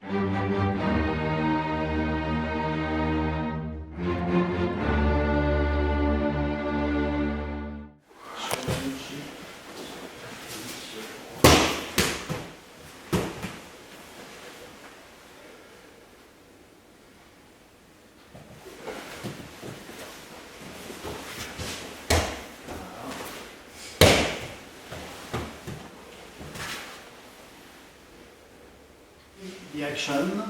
The action,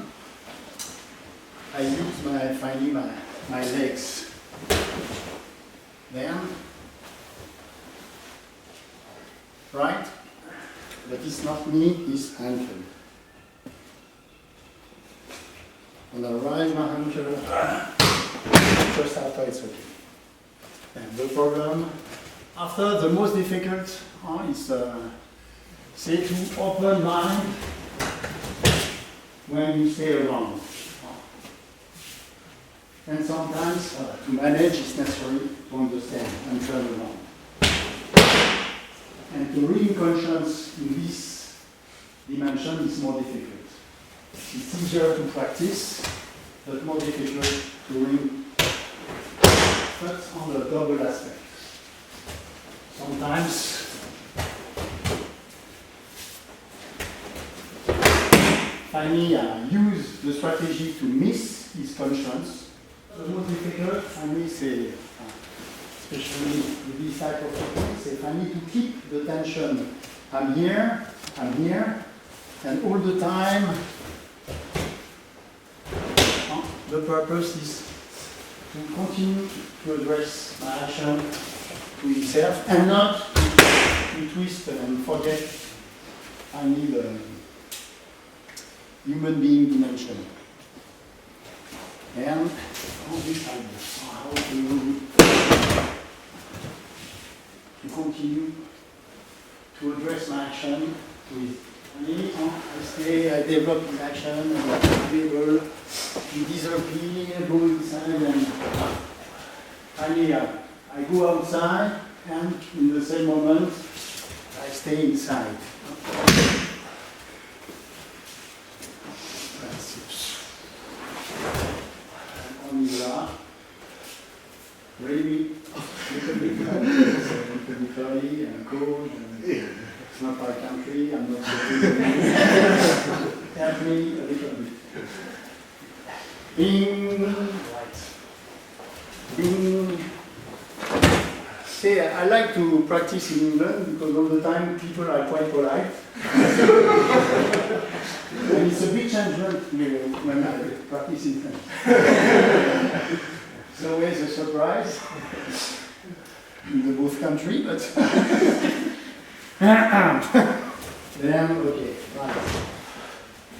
I use finally my legs. Then, right? But it's not me, it's ankle. And I rise my ankle just after it's okay. And the problem, after the most difficult is say to open mind when you stay around. And sometimes to manage it's necessary to understand and turn around. And to bring conscience in this dimension is more difficult. It's easier to practice, but more difficult to bring, but on the double aspect. Sometimes finally, I use the strategy to miss his conscience. The most difficult, finally, say, especially with this type of technique, say, finally, to keep the tension. I'm here, and all the time, the purpose is to continue to address my action to himself and not to twist and forget finally the human being dimension. And on this side, how to continue to address my action with I develop this action and I'm able to disappear, go inside, and finally I go outside, and in the same moment I stay inside. Really, little bit curly and cold, and it's not our country, I'm not help me a little bit. Bing, right. Bing. See, I like to practice in England because all the time people are quite polite. And it's a big change when I practice in French. It's always a surprise in the both country, but then okay, right.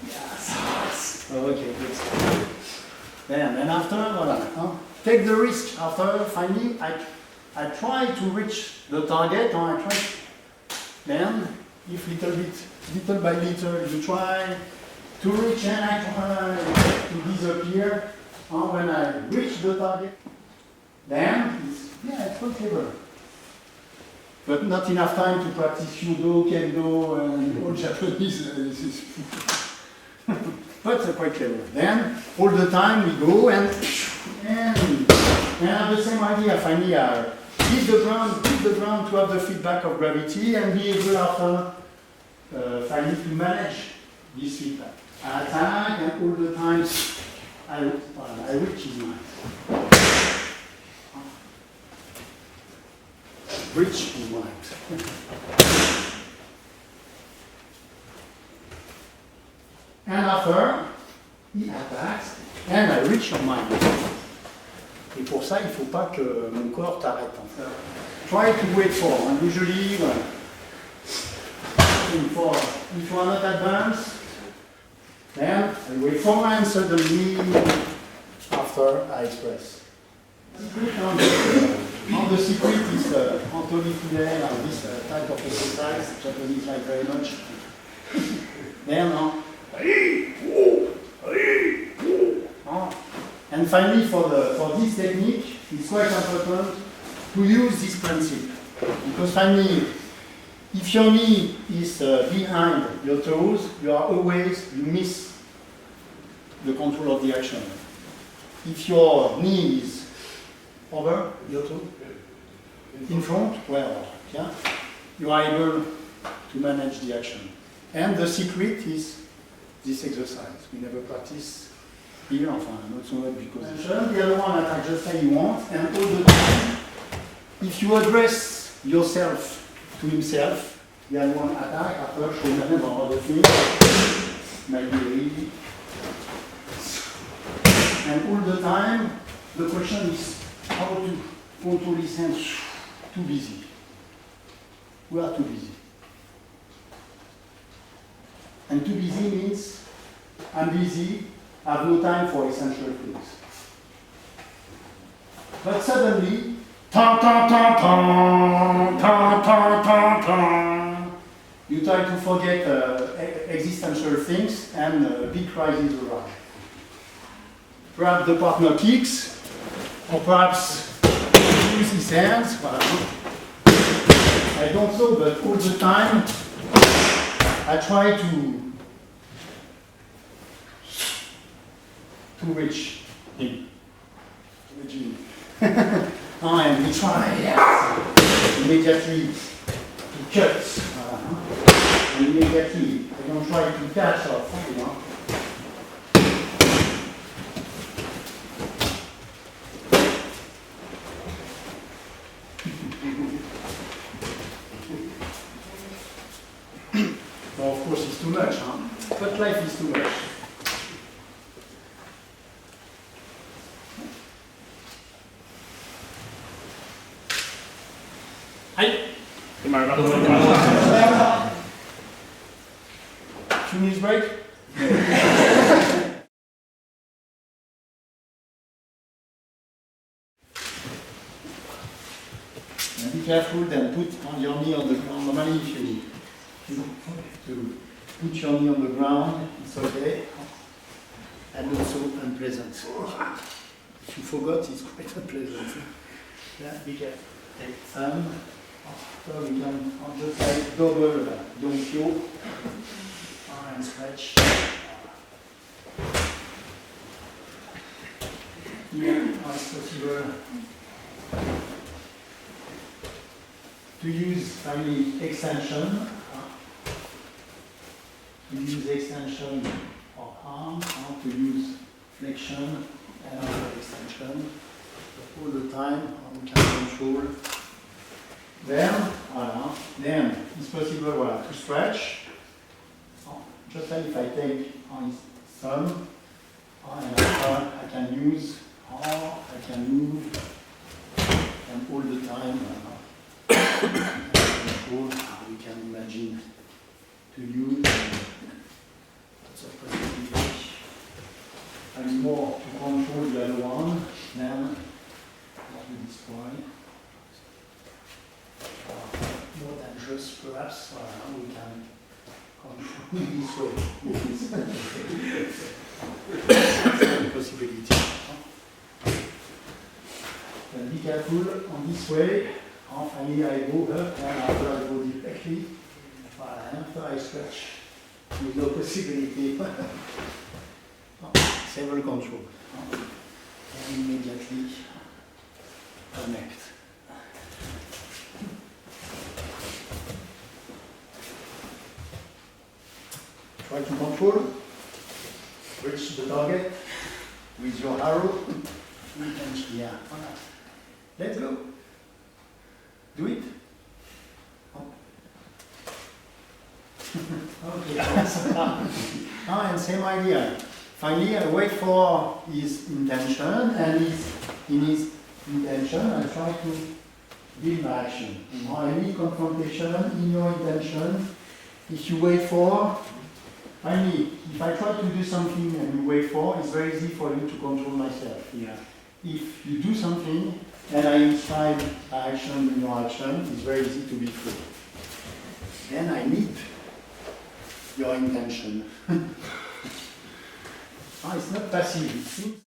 Yes. Okay, good. Then after, voilà. Take the risk. After finally, I try to reach the target, or I try. Then, if little by little, you try to reach, and I try to disappear. When I reach the target, then it's quite clever. But not enough time to practice judo, kendo, and all Japanese. But quite clever. Then all the time we go and have the same idea. Finally, hit the ground to have the feedback of gravity and be able after finally to manage this feedback. I attack and all the time. I reach his mind. Reach his mind. And after, he attacks, and I reach your mind. Et pour ça, il ne faut pas que mon corps t'arrête. Try to wait for, and usually, if you are not advanced, then I wait for, and suddenly, after, I express. The secret is Anthony Fuller on this type of exercise, Japanese like very much. Then, and finally, for this technique, it's quite important to use this principle. Because finally, if your knee is behind your toes, you miss the control of the action. If your knee is over, your toe, in front, well, yeah, you are able to manage the action. And the secret is this exercise. We never practice here, not so much because the other one that I just say you want, and all the time, if you address yourself to himself, the other one attack after Shomen or other things, maybe. And all the time, the question is how to control his hands. Too busy. We are too busy. And too busy means I'm busy, I have no time for essential things. But suddenly, you try to forget existential things and a big crisis arrives. Perhaps the partner kicks, or perhaps use his hands. I don't know, but all the time I try to reach him. And we try, yes. Immediately he cuts. And immediately I don't try to catch or something. Well, of course, it's too much, but life is too much. Hi. 2 minutes break? And be careful, then put on your knee on the ground. Normally, if you to put your knee on the ground, it's okay, and also unpleasant. If you forgot, it's quite unpleasant. Yeah, be careful. Take thumb. So we can just like double Yonkyo and stretch. Here, as possible, to use finally extension. To use extension of arm, to use flexion and other extension. All the time, we can control. Then it's possible to stretch. Just like if I take on his thumb, and I can use, I can move, and all the time, control, we can imagine to use. Lots of possibilities. And more to control the other one than to destroy. More dangerous, perhaps. We can control this way. That's a possibility. Then be careful on this way. Finally, I go up, and after I go directly. After I stretch, with no possibility. Several control. And immediately connect. Try to control. Reach the target with your arrow. Yeah. Let's go. Do it. Okay. And same idea. Finally, I wait for his intention, and in his intention, I try to build my action. Any confrontation in your intention, if you wait for, finally, if I try to do something and you wait for, it's very easy for you to control myself. Yeah. If you do something and I inscribe action in your action, it's very easy to be free. Then I need your intention. It's not passive.